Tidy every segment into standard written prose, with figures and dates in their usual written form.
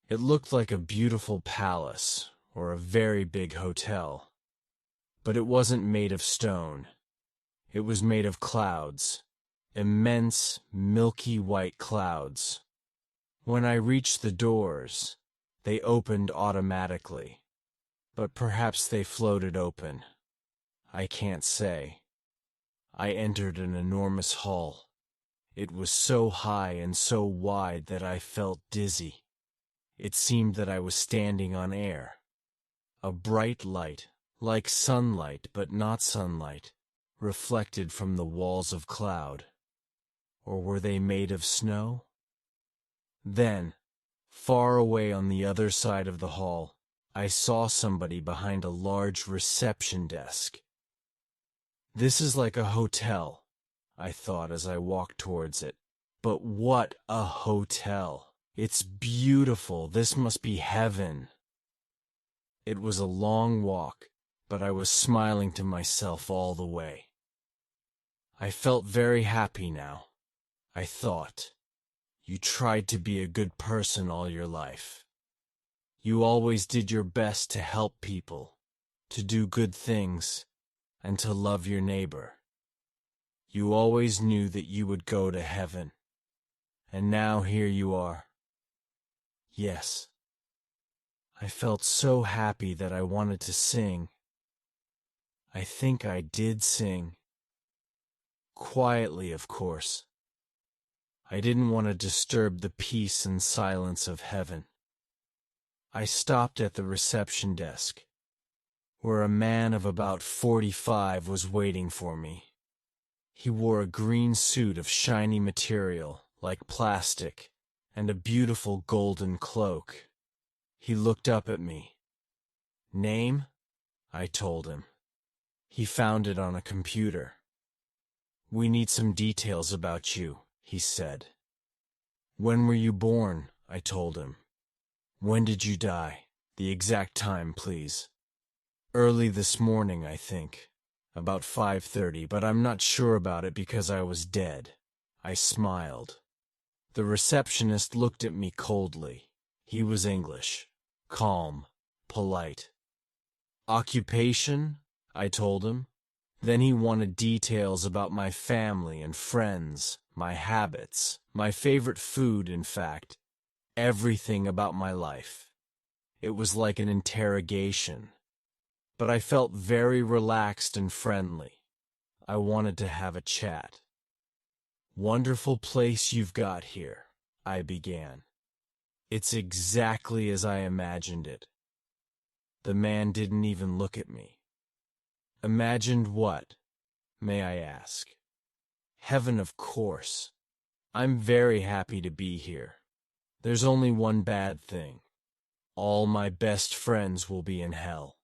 It looked like a beautiful palace or a very big hotel, but it wasn't made of stone. It was made of clouds, immense, milky white clouds. When I reached the doors, they opened automatically, but perhaps they floated open. I can't say. I entered an enormous hall. It was so high and so wide that I felt dizzy. It seemed that I was standing on air. A bright light, like sunlight but not sunlight, reflected from the walls of cloud. Or were they made of snow? Then, far away on the other side of the hall, I saw somebody behind a large reception desk. This is like a hotel, I thought as I walked towards it. But what a hotel! It's beautiful. This must be heaven. It was a long walk, but I was smiling to myself all the way. I felt very happy now. I thought, you tried to be a good person all your life. You always did your best to help people, to do good things, and to love your neighbor. You always knew that you would go to heaven. And now here you are. Yes. I felt so happy that I wanted to sing. I think I did sing. Quietly, of course. I didn't want to disturb the peace and silence of heaven. I stopped at the reception desk, where a man of about 45 was waiting for me. He wore a green suit of shiny material, like plastic, and a beautiful golden cloak. He looked up at me. Name? I told him. He found it on a computer. We need some details about you, he said. When were you born? I told him. When did you die? The exact time, please. Early this morning, I think. About 5:30, but I'm not sure about it because I was dead. I smiled. The receptionist looked at me coldly. He was English, calm, polite. Occupation? I told him. Then he wanted details about my family and friends, my habits, my favorite food, in fact, everything about my life. It was like an interrogation. But I felt very relaxed and friendly. I wanted to have a chat. Wonderful place you've got here, I began. It's exactly as I imagined it. The man didn't even look at me. Imagined what, may I ask? Heaven, of course. I'm very happy to be here. There's only one bad thing. All my best friends will be in hell.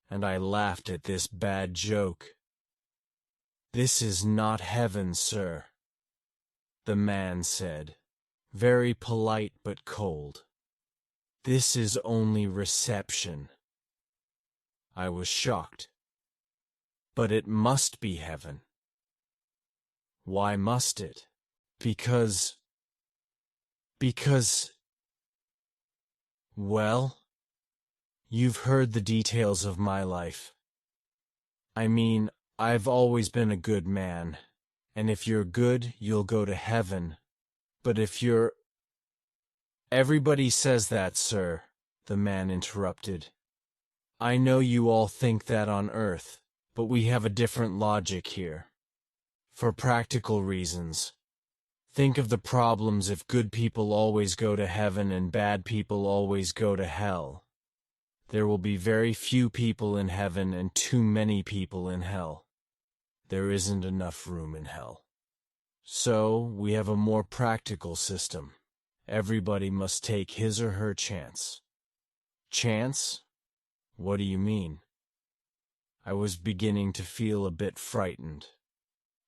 And I laughed at this bad joke. This is not heaven, sir, the man said, very polite but cold. This is only reception. I was shocked. But it must be heaven. Why must it? Because, well, you've heard the details of my life. I mean, I've always been a good man, and if you're good, you'll go to heaven. But if you're... Everybody says that, sir, the man interrupted. I know you all think that on earth, but we have a different logic here. For practical reasons. Think of the problems if good people always go to heaven and bad people always go to hell. There will be very few people in heaven and too many people in hell. There isn't enough room in hell. So, we have a more practical system. Everybody must take his or her chance. Chance? What do you mean? I was beginning to feel a bit frightened.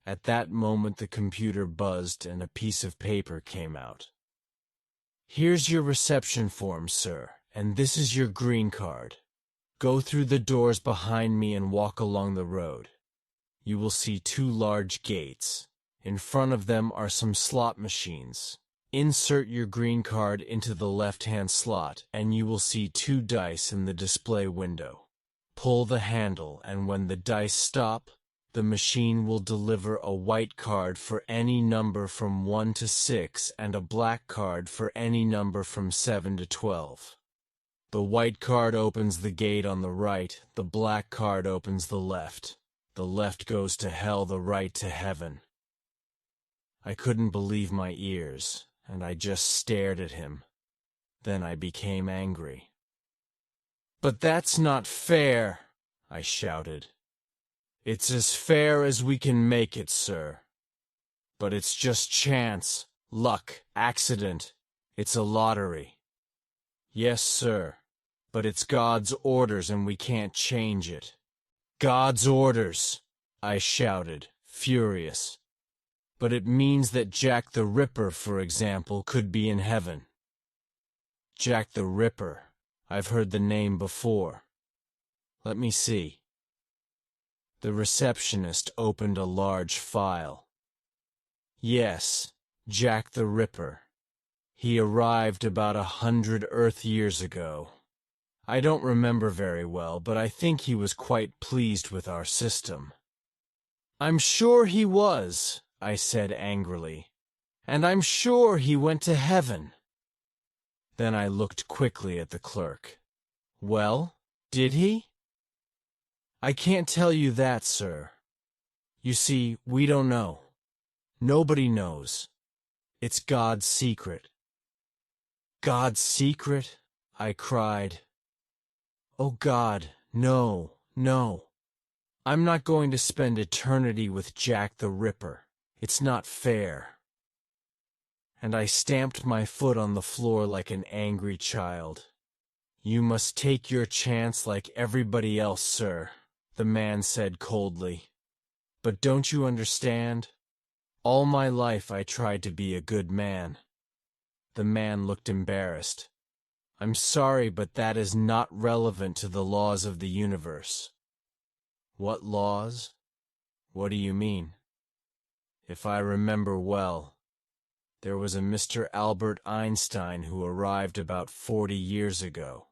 At that moment the computer buzzed and a piece of paper came out. Here's your reception form, sir, and this is your green card. Go through the doors behind me and walk along the road. You will see 2 large gates. In front of them are some slot machines. Insert your green card into the left-hand slot, and you will see 2 dice in the display window. Pull the handle, and when the dice stop, the machine will deliver a white card for any number from 1 to 6 and a black card for any number from 7 to 12. The white card opens the gate on the right, the black card opens the left. The left goes to hell, the right to heaven. I couldn't believe my ears, and I just stared at him. Then I became angry. "But that's not fair," I shouted. "It's as fair as we can make it, sir. But it's just chance, luck, accident. It's a lottery." "Yes, sir, but it's God's orders and we can't change it." "God's orders!" I shouted, furious. "But it means that Jack the Ripper, for example, could be in heaven." "Jack the Ripper? I've heard the name before. Let me see." The receptionist opened a large file. "Yes, Jack the Ripper. He arrived about 100 Earth years ago. I don't remember very well, but I think he was quite pleased with our system." "I'm sure he was," I said angrily. "And I'm sure he went to heaven." Then I looked quickly at the clerk. "Well, did he?" "I can't tell you that, sir. You see, we don't know. Nobody knows. It's God's secret." "God's secret?" I cried. "Oh God, no, no. I'm not going to spend eternity with Jack the Ripper. It's not fair." And I stamped my foot on the floor like an angry child. "You must take your chance like everybody else, sir," the man said coldly. "But don't you understand? All my life I tried to be a good man." The man looked embarrassed. "I'm sorry, but that is not relevant to the laws of the universe." "What laws? What do you mean?" "If I remember well, there was a Mr. Albert Einstein who arrived about 40 years ago.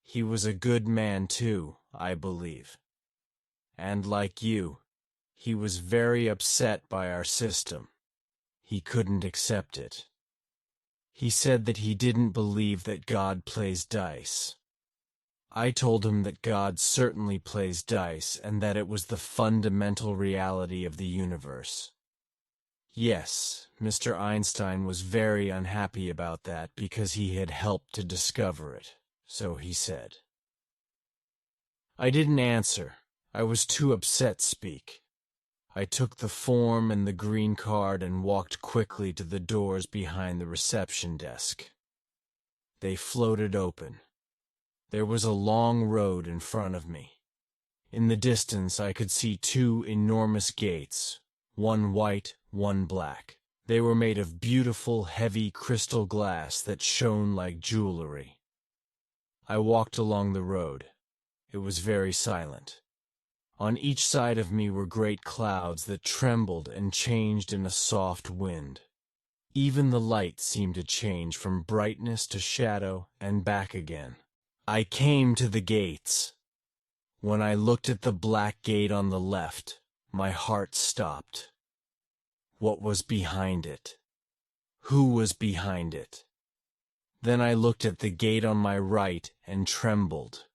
He was a good man too, I believe. And like you, he was very upset by our system. He couldn't accept it. He said that he didn't believe that God plays dice. I told him that God certainly plays dice and that it was the fundamental reality of the universe. Yes, Mr. Einstein was very unhappy about that because he had helped to discover it, so he said. I didn't answer. I was too upset to speak. I took the form and the green card and walked quickly to the doors behind the reception desk. They floated open. There was a long road in front of me. In the distance I could see 2 enormous gates, one white, one black. They were made of beautiful, heavy crystal glass that shone like jewelry. I walked along the road. It was very silent. On each side of me were great clouds that trembled and changed in a soft wind. Even the light seemed to change from brightness to shadow and back again. I came to the gates. When I looked at the black gate on the left, my heart stopped. What was behind it? Who was behind it? Then I looked at the gate on my right and trembled.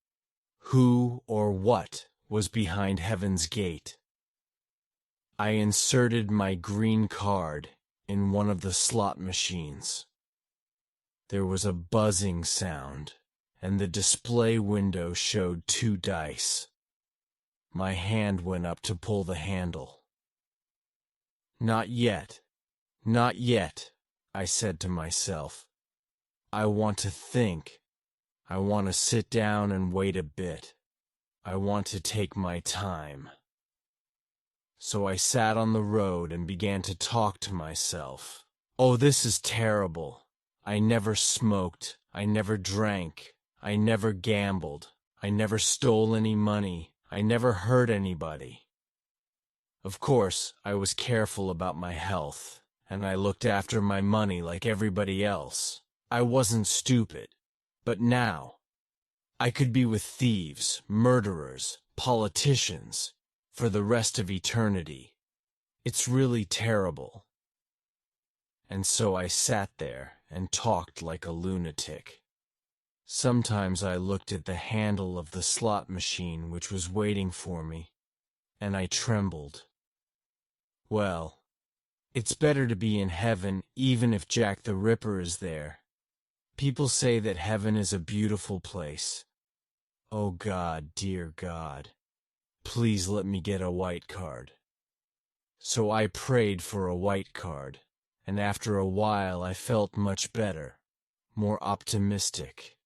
Who or what was behind Heaven's gate? I inserted my green card in one of the slot machines. There was a buzzing sound, and the display window showed 2 dice. My hand went up to pull the handle. Not yet, I said to myself. I want to think. I want to sit down and wait a bit. I want to take my time. So I sat on the road and began to talk to myself. Oh, this is terrible. I never smoked. I never drank. I never gambled. I never stole any money. I never hurt anybody. Of course, I was careful about my health, and I looked after my money like everybody else. I wasn't stupid. But now, I could be with thieves, murderers, politicians, for the rest of eternity. It's really terrible. And so I sat there and talked like a lunatic. Sometimes I looked at the handle of the slot machine which was waiting for me, and I trembled. Well, it's better to be in heaven even if Jack the Ripper is there. People say that heaven is a beautiful place. Oh God, dear God, please let me get a white card. So I prayed for a white card, and after a while I felt much better, more optimistic.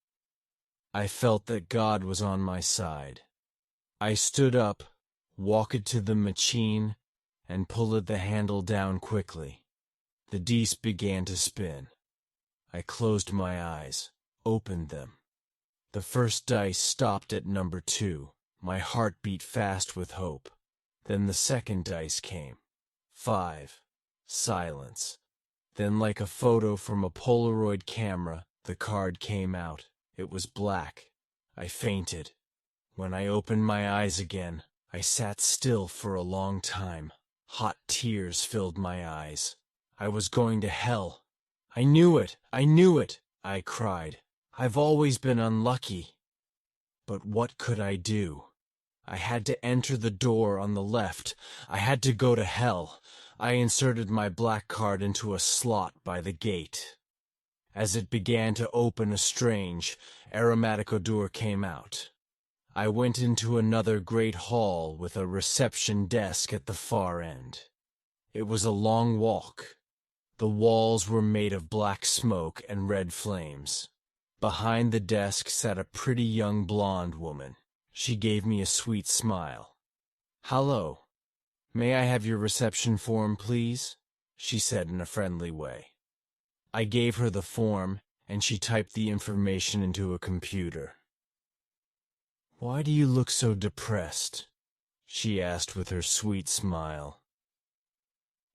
I felt that God was on my side. I stood up, walked to the machine, and pulled the handle down quickly. The dice began to spin. I closed my eyes, opened them. The first dice stopped at number 2. My heart beat fast with hope. Then the second dice came. 5. Silence. Then, like a photo from a Polaroid camera, the card came out. It was black. I fainted. When I opened my eyes again, I sat still for a long time. Hot tears filled my eyes. I was going to hell. I knew it! I knew it! I cried. I've always been unlucky. But what could I do? I had to enter the door on the left. I had to go to hell. I inserted my black card into a slot by the gate. As it began to open, a strange, aromatic odor came out. I went into another great hall with a reception desk at the far end. It was a long walk. The walls were made of black smoke and red flames. Behind the desk sat a pretty young blonde woman. She gave me a sweet smile. "Hello. May I have your reception form, please?" she said in a friendly way. I gave her the form, and she typed the information into a computer. "Why do you look so depressed?" she asked with her sweet smile.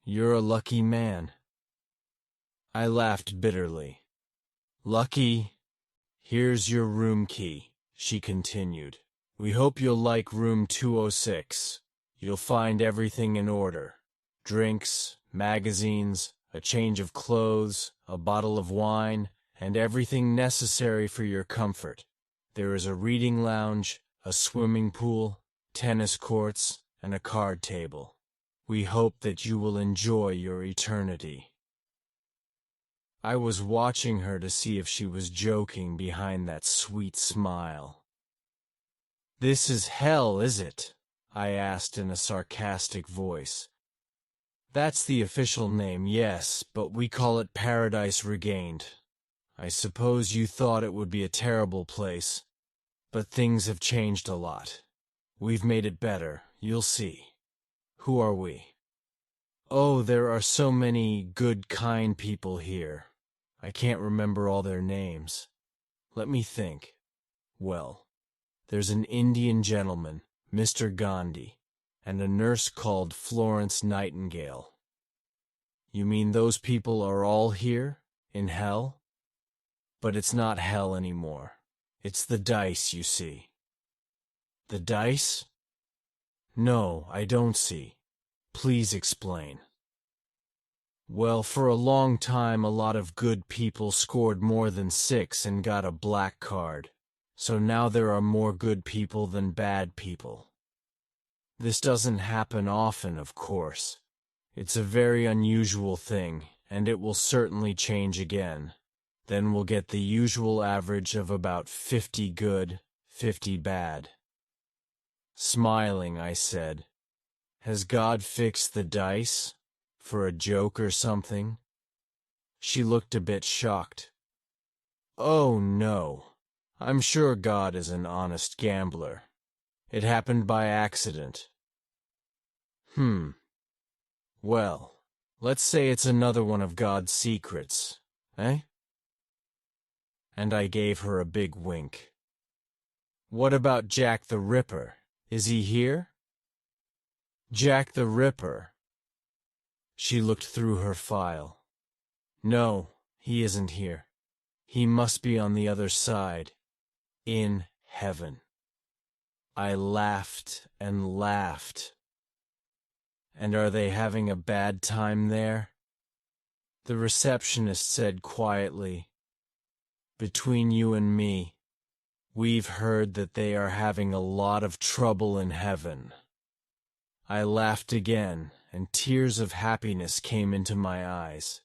"You're a lucky man." I laughed bitterly. "Lucky? Here's your room key," she continued. "We hope you'll like room 206. You'll find everything in order. Drinks, magazines, a change of clothes, a bottle of wine, and everything necessary for your comfort. There is a reading lounge, a swimming pool, tennis courts, and a card table. We hope that you will enjoy your eternity." I was watching her to see if she was joking behind that sweet smile. "This is hell, is it?" I asked in a sarcastic voice. "That's the official name, yes, but we call it Paradise Regained. I suppose you thought it would be a terrible place, but things have changed a lot. We've made it better, you'll see." "Who are we?" "Oh, there are so many good, kind people here. I can't remember all their names. Let me think. Well, there's an Indian gentleman, Mr. Gandhi, and a nurse called Florence Nightingale." "You mean those people are all here, in hell?" "But it's not hell anymore. It's the dice, you see." "The dice?" "No, I don't see. Please explain." "Well, for a long time a lot of good people scored more than 6 and got a black card. So now there are more good people than bad people. This doesn't happen often, of course. It's a very unusual thing, and it will certainly change again. Then we'll get the usual average of about 50 good, 50 bad." Smiling, I said, "Has God fixed the dice? For a joke or something?" She looked a bit shocked. "Oh, no. I'm sure God is an honest gambler. It happened by accident." Well, let's say it's another one of God's secrets, eh?" And I gave her a big wink. "What about Jack the Ripper? Is he here?" "Jack the Ripper? She looked through her file. No, he isn't here. He must be on the other side, in heaven. I laughed and laughed. And are they having a bad time there? The receptionist said quietly, between you and me, we've heard that they are having a lot of trouble in heaven. I laughed again, and tears of happiness came into my eyes.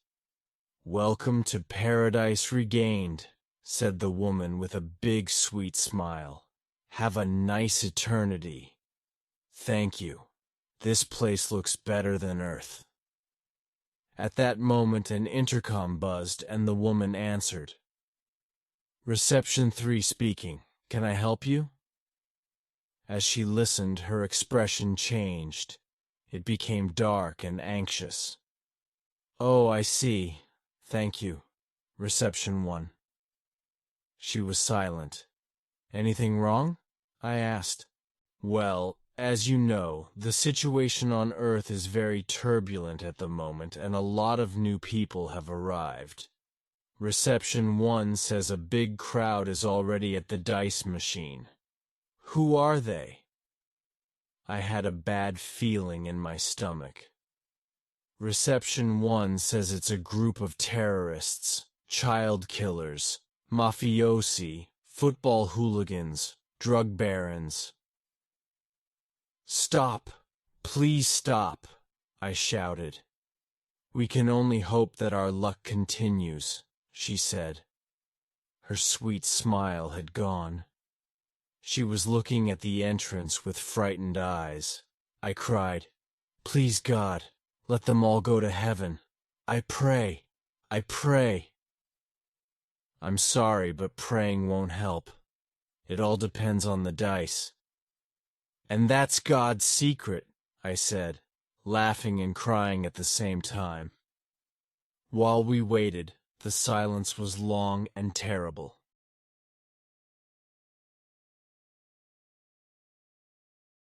Welcome to Paradise Regained, said the woman with a big sweet smile. Have a nice eternity. Thank you. This place looks better than Earth. At that moment an intercom buzzed and the woman answered. Reception 3 speaking. Can I help you? As she listened, her expression changed. It became dark and anxious. Oh, I see. Thank you. Reception 1. She was silent. Anything wrong? I asked. Well, as you know, the situation on Earth is very turbulent at the moment, and a lot of new people have arrived. Reception 1 says a big crowd is already at the dice machine. Who are they? I had a bad feeling in my stomach. Reception 1 says it's a group of terrorists, child killers, mafiosi, football hooligans, drug barons. Stop! Please stop! I shouted. We can only hope that our luck continues, she said. Her sweet smile had gone. She was looking at the entrance with frightened eyes. I cried, Please God, let them all go to heaven. I pray. I pray. I'm sorry, but praying won't help. It all depends on the dice. And that's God's secret, I said, laughing and crying at the same time. While we waited, the silence was long and terrible.